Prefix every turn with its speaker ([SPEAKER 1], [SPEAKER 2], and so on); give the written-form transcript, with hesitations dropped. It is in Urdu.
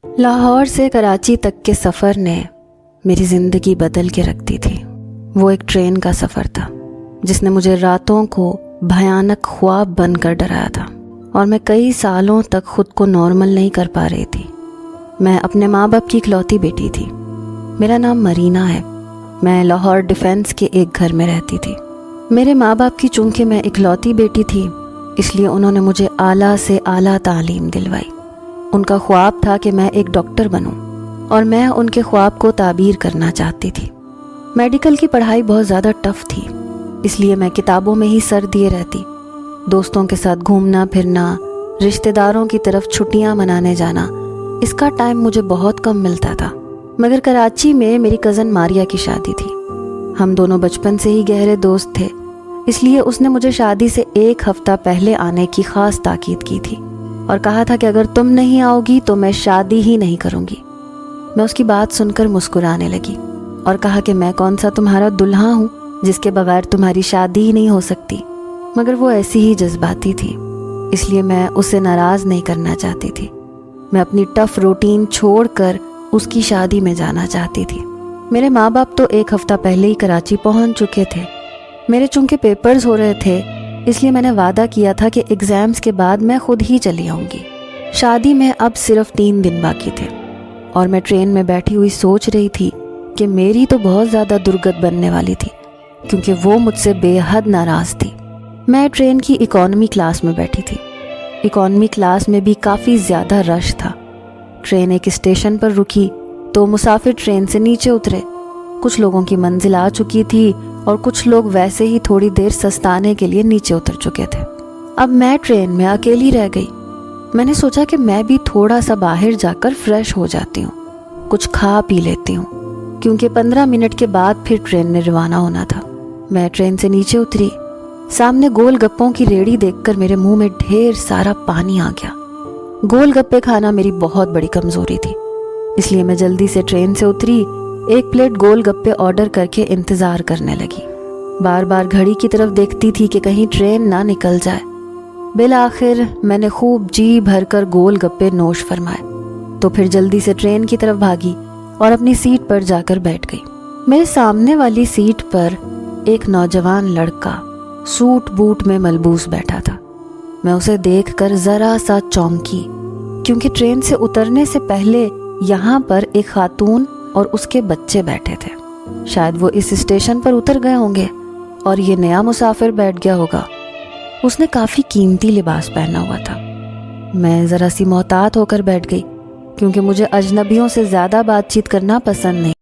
[SPEAKER 1] لاہور سے کراچی تک کے سفر نے میری زندگی بدل کے رکھ دی تھی۔ وہ ایک ٹرین کا سفر تھا جس نے مجھے راتوں کو بھیانک خواب بن کر ڈرایا تھا، اور میں کئی سالوں تک خود کو نارمل نہیں کر پا رہی تھی۔ میں اپنے ماں باپ کی اکلوتی بیٹی تھی۔ میرا نام مرینا ہے۔ میں لاہور ڈیفینس کے ایک گھر میں رہتی تھی۔ میرے ماں باپ کی چونکہ میں اکلوتی بیٹی تھی، اس لیے انہوں نے مجھے اعلیٰ سے اعلیٰ تعلیم دلوائی۔ ان کا خواب تھا کہ میں ایک ڈاکٹر بنوں، اور میں ان کے خواب کو تعبیر کرنا چاہتی تھی۔ میڈیکل کی پڑھائی بہت زیادہ ٹف تھی، اس لیے میں کتابوں میں ہی سر دیے رہتی۔ دوستوں کے ساتھ گھومنا پھرنا، رشتہ داروں کی طرف چھٹیاں منانے جانا، اس کا ٹائم مجھے بہت کم ملتا تھا۔ مگر کراچی میں میری کزن ماریا کی شادی تھی۔ ہم دونوں بچپن سے ہی گہرے دوست تھے، اس لیے اس نے مجھے شادی سے ایک ہفتہ پہلے آنے کی خاص تاکید کی تھی، اور کہا تھا کہ اگر تم نہیں آؤ گی تو میں شادی ہی نہیں کروں گی۔ میں اس کی بات سن کر مسکرانے لگی اور کہا کہ میں کون سا تمہارا دلہا ہوں جس کے بغیر تمہاری شادی ہی نہیں ہو سکتی۔ مگر وہ ایسی ہی جذباتی تھی، اس لیے میں اسے ناراض نہیں کرنا چاہتی تھی۔ میں اپنی ٹف روٹین چھوڑ کر اس کی شادی میں جانا چاہتی تھی۔ میرے ماں باپ تو ایک ہفتہ پہلے ہی کراچی پہنچ چکے تھے۔ میرے چونکہ پیپرز ہو رہے تھے، اس لیے میں نے وعدہ کیا تھا کہ ایگزامز کے بعد میں خود ہی چلی آؤں گی۔ شادی میں اب صرف 3 دن باقی تھے، اور میں ٹرین میں بیٹھی ہوئی سوچ رہی تھی کہ میری تو بہت زیادہ درگت بننے والی تھی، کیونکہ وہ مجھ سے بے حد ناراض تھی۔ میں ٹرین کی اکانومی کلاس میں بیٹھی تھی۔ اکانومی کلاس میں بھی کافی زیادہ رش تھا۔ ٹرین ایک اسٹیشن پر رکی تو مسافر ٹرین سے نیچے اترے۔ کچھ لوگوں کی منزل آ چکی تھی، اور کچھ لوگ ویسے ہی تھوڑی دیر سستانے کے لیے نیچے اتر چکے تھے۔ اب میں ٹرین میں اکیلی رہ گئی۔ میں نے سوچا کہ میں بھی تھوڑا سا باہر جا کر فریش ہو جاتی ہوں، کچھ کھا پی لیتی ہوں، کیونکہ 15 منٹ کے بعد پھر ٹرین نے روانہ ہونا تھا۔ میں ٹرین سے نیچے اتری۔ سامنے گول گپوں کی ریڑھی دیکھ کر میرے منہ میں ڈھیر سارا پانی آ گیا۔ گول گپے کھانا میری بہت بڑی کمزوری تھی، اس لیے میں جلدی سے ٹرین سے اتری، ایک پلیٹ گول گپے آرڈر کر کے انتظار کرنے لگی۔ بار بار گھڑی کی طرف دیکھتی تھی کہ کہیں ٹرین نہ نکل جائے۔ بالآخر میں نے خوب جی بھر کر گول گپے نوش فرمائے، تو پھر جلدی سے ٹرین کی طرف بھاگی اور اپنی سیٹ پر جا کر بیٹھ گئی۔ میرے سامنے والی سیٹ پر ایک نوجوان لڑکا سوٹ بوٹ میں ملبوس بیٹھا تھا۔ میں اسے دیکھ کر ذرا سا چونکی، کیونکہ ٹرین سے اترنے سے پہلے یہاں پر ایک خاتون اور اس کے بچے بیٹھے تھے۔ شاید وہ اس اسٹیشن پر اتر گئے ہوں گے اور یہ نیا مسافر بیٹھ گیا ہوگا۔ اس نے کافی قیمتی لباس پہنا ہوا تھا۔ میں ذرا سی محتاط ہو کر بیٹھ گئی، کیونکہ مجھے اجنبیوں سے زیادہ بات چیت کرنا پسند نہیں۔